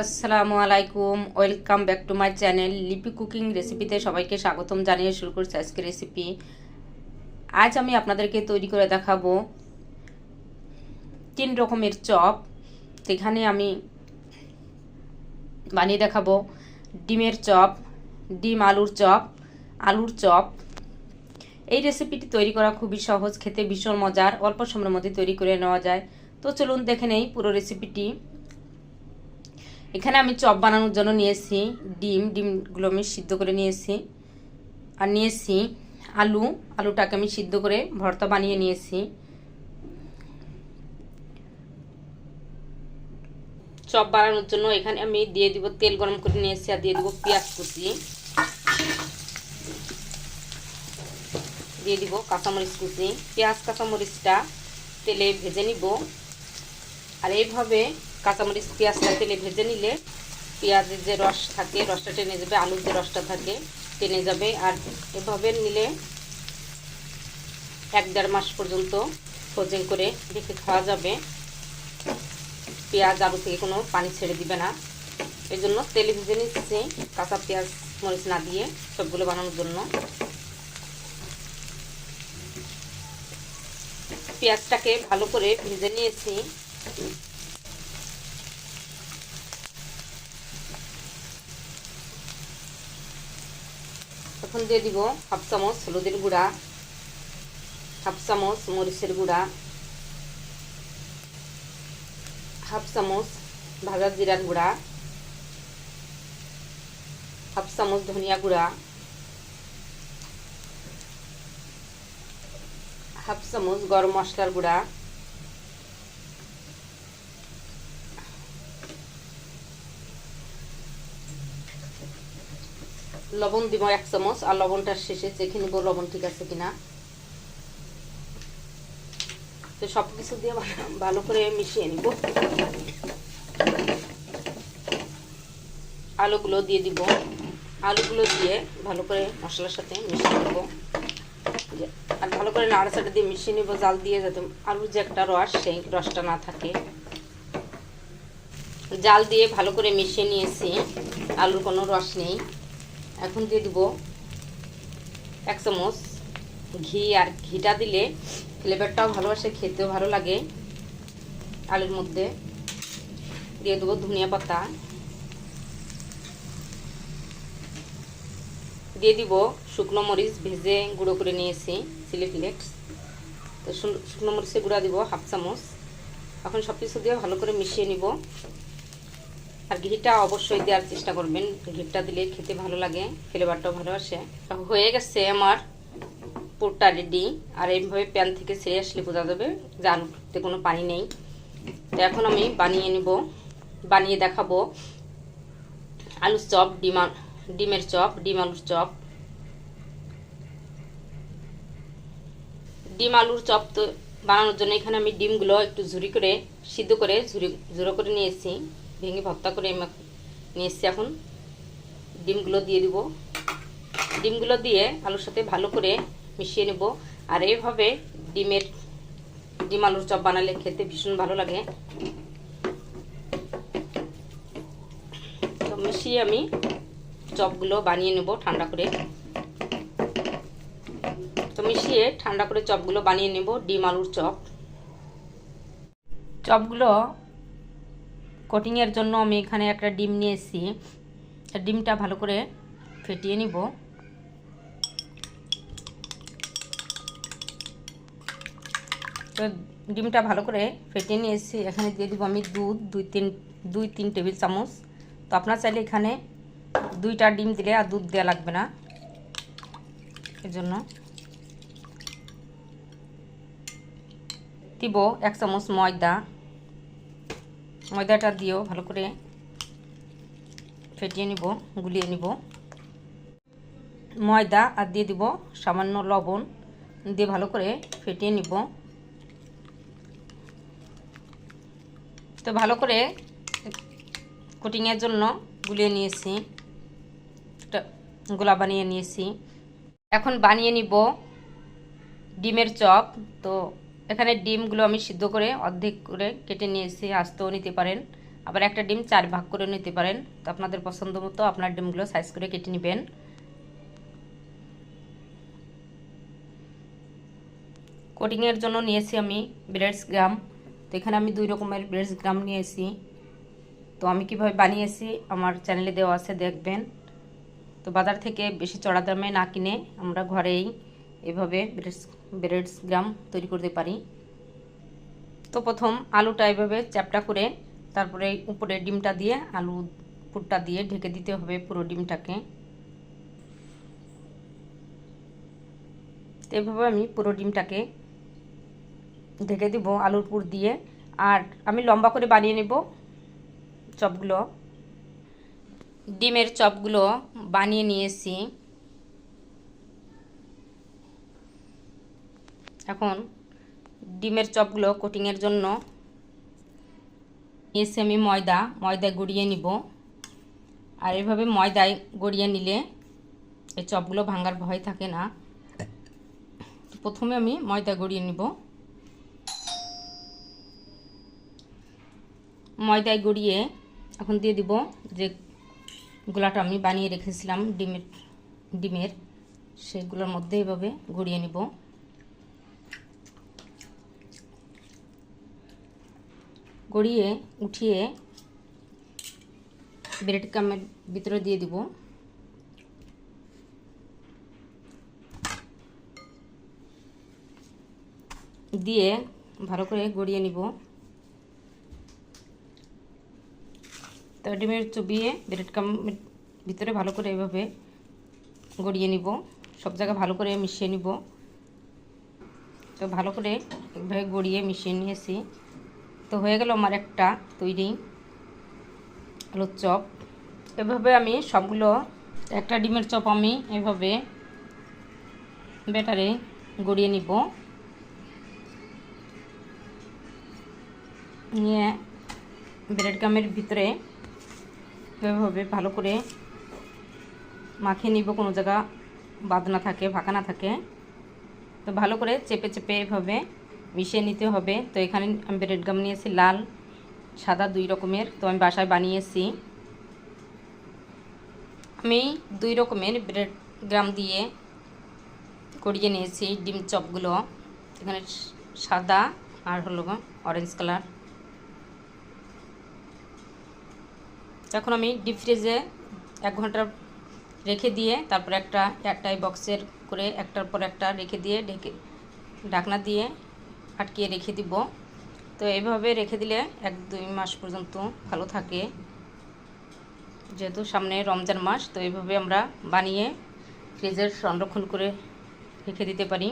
আসসালামু আলাইকুম, welcome back to my channel লিপি কুকিং রেসিপিতে সবাইকে স্বাগতম জানিয়ে শুরু করছি আজকের রেসিপি। আজ আমি আপনাদেরকে তৈরি করে দেখাবো 3 রকমের চপ। এখানে আমি বানিয়ে দেখাবো ডিমের চপ, ডিম আলুর চপ, আলুর চপ। এই রেসিপিটি তৈরি করা খুবই সহজ, খেতে ভীষণ মজার, অল্প সময়ের মধ্যে তৈরি করে নেওয়া যায়। তো চলুন দেখে নেই পুরো রেসিপিটি। এখানে আমি চপ বানানোর জন্য নিয়েছি ডিমগুলো আমি সিদ্ধ করে নিয়েছি, আর নিয়েছি আলুটাকে আমি সিদ্ধ করে ভর্তা বানিয়ে নিয়েছি। চপ বানানোর জন্য এখানে আমি দিয়ে দিব তেল গরম করে নিয়েছি, আর দিয়ে দিব পেঁয়াজ কুচি, দিয়ে দিব কাঁচামরিচ কুচি। পেঁয়াজ কাঁচামরিচটা তেলে ভেজে নিব, আর এইভাবে কাঁচামরিচ পেঁয়াজটা তেলে ভেজে নিলে পেঁয়াজের যে রস থাকে রসটা টেনে যাবে, আলুর যে রসটা থাকে টেনে যাবে। আর এভাবে নিলে 1-1.5 মাস পর্যন্ত ফ্রোজেন করে রেখে খাওয়া যাবে। পেঁয়াজ আলু থেকে কোনো পানি ছেড়ে দিবে না। এই জন্য তেলে ভেজে নিচ্ছি কাঁচা পেঁয়াজ মরিচ না দিয়ে সবগুলো বানানোর জন্য। পেঁয়াজটাকে ভালো করে ভেজে নিয়েছি। এখন দিয়ে দিব 1/2 চামচ হলুদের গুঁড়া, 1/2 চামচ মরিচের গুঁড়া, 1/2 চামচ ভাজা জিরার গুঁড়া, 1/2 চামচ ধনিয়া গুঁড়া, 1/2 চামচ গরম মশলার গুঁড়া, লবণ দিব 1 চামচ, আর লবণটা শেষে চেখে নিব লবণ ঠিক আছে কিনা। তো সবকিছু দিয়ে ভালো করে মিশিয়ে নিব। আলুগুলো দিয়ে দিব, আলুগুলো দিয়ে ভালো করে মশলার সাথে মিশিয়ে নেব, আর ভালো করে নাড়াচাড়া দিয়ে মিশিয়ে নেব জাল দিয়ে, যাতে আলুর যে একটা রস সেই রসটা না থাকে। জাল দিয়ে ভালো করে মিশিয়ে নিয়েছি, আলুর কোনো রস নেই। এখন দিয়ে দিব 1 চামচ ঘি, আর ঘিটা দিলে ফ্লেভারটাও ভালো আসে, খেতেও ভালো লাগে। আলুর মধ্যে দিয়ে দেবো ধনিয়া পাতা, দিয়ে দিব শুকনো মরিচ ভেজে গুঁড়ো করে নিয়েছি চিলি ফ্লেক্স। তো শুকনো মরিচের গুঁড়া দিব 1/2 চামচ। এখন সব কিছু দিয়ে ভালো করে মিশিয়ে নিব, আর ঘিটা অবশ্যই দেওয়ার চেষ্টা করবেন, ঘিটা দিলে খেতে ভালো লাগে, ফ্লেভারটাও ভালো আসে। হয়ে গেছে আমার পুরটা রেডি। আর এইভাবে প্যান থেকে ছেড়ে আসলে বোঝা যাবে যে আলুতে কোনো পানি নেই। তো এখন আমি বানিয়ে দেখাবো আলুর চপ, ডিমের চপ, ডিম আলুর চপ। ডিম আলুর চপ তো বানানোর জন্য এখানে আমি ডিমগুলো একটু সিদ্ধ করে ঝুরো করে নিয়েছি, ভেঙে ভর্তা করে নিয়েছি। এখন ডিমগুলো দিয়ে দিব, ডিমগুলো দিয়ে আলুর সাথে ভালো করে মিশিয়ে নেব। আর এইভাবে ডিম আলুর চপ বানালে খেতে ভীষণ ভালো লাগে। তো মিশিয়ে আমি চপগুলো বানিয়ে নেব ঠান্ডা করে। তো মিশিয়ে ঠান্ডা করে চপগুলো বানিয়ে নেব ডিম আলুর চপ। চপগুলো কোটিংয়ের জন্য আমি এখানে একটা ডিম নিয়েছি, ডিমটা ভালো করে ফেটিয়ে নিব। তো ডিমটা ভালো করে ফেটিয়ে নিয়েছি। এখানে দিয়ে দিব আমি দুধ 2-3 টেবিল চামচ। তো আপনার চাইলে এখানে 2টা ডিম দিলে আর দুধ দেওয়া লাগবে না, এজন্য দিব 1 চামচ ময়দাটা দিয়েও ভালো করে ফেটিয়ে নিব, গুলিয়ে নিব ময়দা, আর দিয়ে দিব সামান্য লবণ দিয়ে ভালো করে ফেটিয়ে নিব। তো ভালো করে কোটিংয়ের জন্য গুলিয়ে নিয়েছি, একটা গোলা বানিয়ে নিয়েছি। এখন বানিয়ে নিব ডিমের চপ। তো এখানে ডিমগুলো আমি সিদ্ধ করে অর্ধেক করে কেটে নিয়েছি, আস্তেও নিতে পারেন। আবার একটা ডিম 4 ভাগ করে নিতে পারেন। তো আপনাদের পছন্দ মতো আপনার ডিমগুলো সাইজ করে কেটে নেবেন। কোটিংয়ের জন্য নিয়েছি আমি ব্রেডস গ্রাম। তো এখানে আমি 2 রকমের ব্রেডস গ্রাম নিয়েছি। তো আমি কিভাবে বানিয়েছি আমার চ্যানেলে দেওয়া আছে, দেখবেন। তো বাজার থেকে বেশি চড়া দামে না কিনে আমরা ঘরেই এভাবে ব্রেডস গ্রাম তৈরি করতে পারি। তো প্রথম আলুটা এভাবে চ্যাপটা করে তারপরে উপরে ডিমটা দিয়ে আলু পুরটা দিয়ে ঢেকে দিতে হবে পুরো ডিমটাকে। তো এভাবে আমি পুরো ডিমটাকে ঢেকে দিব আলুর পুর দিয়ে। আর আমি লম্বা করে বানিয়ে নেব চপগুলো। ডিমের চপগুলো বানিয়ে নিয়েছি। এখন ডিমের চপগুলো কোটিংয়ের জন্য নিয়েছি আমি ময়দা গড়িয়ে নিব। আর এভাবে ময়দায় গড়িয়ে নিলে এই চপগুলো ভাঙার ভয় থাকে না। প্রথমে আমি ময়দা গড়িয়ে নিব। ময়দায় গড়িয়ে এখন দিয়ে দিব যে গোলাটা আমি বানিয়ে রেখেছিলাম ডিমের সেগুলোর মধ্যে এভাবে গড়িয়ে নিব। গড়িয়ে উঠিয়ে ব্রেড ক্রামের ভিতরে দিয়ে দিব। দিয়ে ভালো করে গড়িয়ে নিব। তো ডিমের চুবিয়ে ব্রেড ক্রামের ভিতরে ভালো করে এভাবে গড়িয়ে নিব। সব জায়গায় ভালো করে মিশিয়ে নিব। তো ভালো করে এভাবে গড়িয়ে মিশিয়ে নিয়েছি। তো হয়ে গেল আমার একটা তৈরি আলুর চপ। এভাবে আমি সবগুলো একটা ডিমের চপ আমি এভাবে ব্যাটারে গড়িয়ে নিব। নিয়ে ব্রেড ক্রামের ভিতরে এভাবে ভালো করে মাখিয়ে নিব, কোনো জায়গা বাদ না থাকে, ফাঁকা না থাকে। তো ভালো করে চেপে চেপে এভাবে মিশিয়ে নিতে হবে। তো এখানে আমি ব্রেড ক্রাম নিয়েছি লাল সাদা 2 রকমের। তো আমি বাসায় বানিয়েছি। আমি 2 রকমের ব্রেড ক্রাম দিয়ে গড়িয়ে নিয়েছি ডিম চপগুলো। এখানে সাদা আর হলো অরেঞ্জ কালার। এখন আমি ডিপ ফ্রিজে 1 ঘন্টা রেখে দিয়ে তারপর একটা এয়ারটাইট বক্সের করে একটার পর একটা রেখে দিয়ে ঢাকনা দিয়ে আটকিয়ে রেখে দিব। তো এইভাবে রেখে দিলে 1-2 মাস পর্যন্ত ভালো থাকে, যেহেতু সামনে রমজান মাস। তো এইভাবে আমরা বানিয়ে ফ্রিজের সংরক্ষণ করে রেখে দিতে পারি।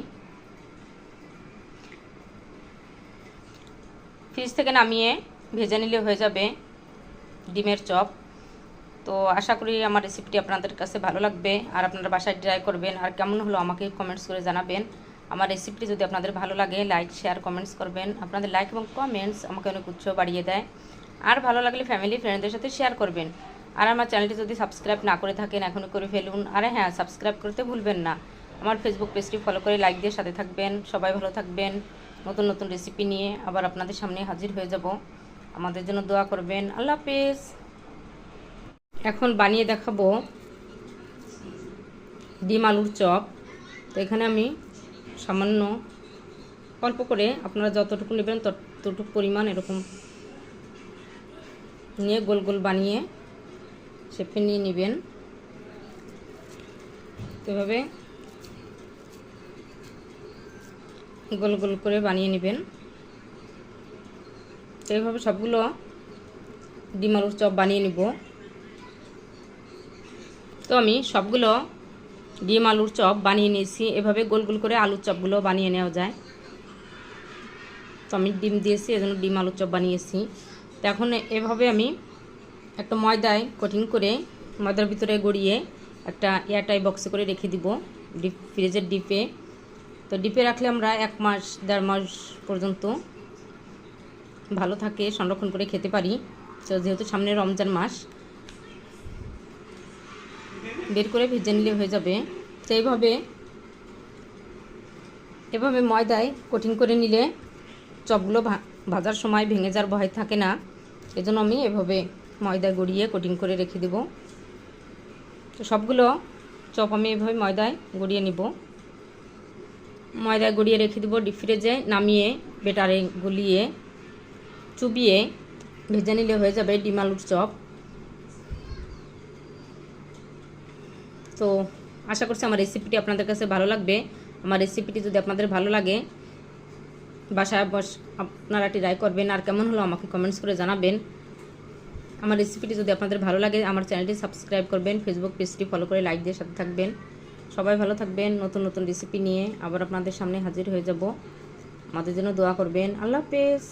ফ্রিজ থেকে নামিয়ে ভেজে নিলে হয়ে যাবে ডিমের চপ। তো আশা করি আমার রেসিপিটি আপনাদের কাছে ভালো লাগবে আর আপনারা বাসায় ট্রাই করবেন। আর কেমন হলো আমাকে কমেন্টস করে জানাবেন। আমার রেসিপিটি যদি আপনাদের ভালো লাগে লাইক শেয়ার কমেন্টস করবেন। আপনাদের লাইক এবং কমেন্টস আমাকে অনেক উৎসাহ বাড়িয়ে দেয়। আর ভালো লাগলে ফ্যামিলি ফ্রেন্ডদের সাথে শেয়ার করবেন। আর আমার চ্যানেলটি যদি সাবস্ক্রাইব না করে থাকেন এখনই করে ফেলুন। আর হ্যাঁ, সাবস্ক্রাইব করতে ভুলবেন না। আমার ফেসবুক পেজটি ফলো করে লাইক দিয়ে সাথে থাকবেন। সবাই ভালো থাকবেন। নতুন নতুন রেসিপি নিয়ে আবার আপনাদের সামনে হাজির হয়ে যাব। আমাদের জন্য দোয়া করবেন। আল্লাহ হাফেজ। এখন বানিয়ে দেখাবো ডিম আলুর চপ। তো এখানে আমি সামান্য অল্প করে, আপনারা যতটুকু নেবেন ততটুকু পরিমাণ এরকম নিয়ে গোল গোল বানিয়ে শেপে নিয়ে নেবেন। এভাবে গোল গোল করে বানিয়ে নেবেন। তো এইভাবে সবগুলো ডিম আলুর চপ বানিয়ে নিব। তো আমি সবগুলো ডিম আলুর চপ বানিয়ে নিয়েছি। এভাবে গোল গোল করে আলুর চপগুলো বানিয়ে নেওয়া যায়। তো আমি ডিম দিয়েছি, এজন্য ডিম আলুর চপ বানিয়েছি। তো এখন এভাবে আমি একটা ময়দায় কোটিং করে ময়দার ভিতরে গড়িয়ে একটা এয়ারটাইট বক্সে করে রেখে দিব ফ্রিজের ডিপে। তো ডিপে রাখলে আমরা 1 মাস 1.5 মাস পর্যন্ত ভালো থাকে, সংরক্ষণ করে খেতে পারি। তো যেহেতু সামনে রমজান মাস, বের করে ভেজে নিলে হয়ে যাবে। তো এভাবে ময়দায় কোটিং করে নিলে চপগুলো ভাজার সময় ভেঙে যাওয়ার ভয় থাকে না। এজন্য আমি এভাবে ময়দা গড়িয়ে কোটিং করে রেখে দেব। তো সবগুলো চপ আমি এভাবে ময়দায় গড়িয়ে নিব। ময়দায় গড়িয়ে রেখে দেব। ডিপ ফ্রিজে নামিয়ে বেটারে গুলিয়ে চুবিয়ে ভেজে নিলে হয়ে যাবে ডিম আলুর চপ। তো আশা করছি আমার রেসিপিটি আপনাদের কাছে ভালো লাগবে। আমার রেসিপিটি যদি আপনাদের ভালো লাগে বাসায় আপনারা ট্রাই করবেন, আর কেমন হলো আমাকে কমেন্টস করে জানাবেন। আমার রেসিপিটি যদি আপনাদের ভালো লাগে আমার চ্যানেলটি সাবস্ক্রাইব করবেন, ফেসবুক পেজটি ফলো করে লাইক দিয়ে সাথে থাকবেন। সবাই ভালো থাকবেন। নতুন নতুন রেসিপি নিয়ে আবার আপনাদের সামনে হাজির হয়ে যাব। আমাদের জন্য দোয়া করবেন। আল্লাহ হাফেজ।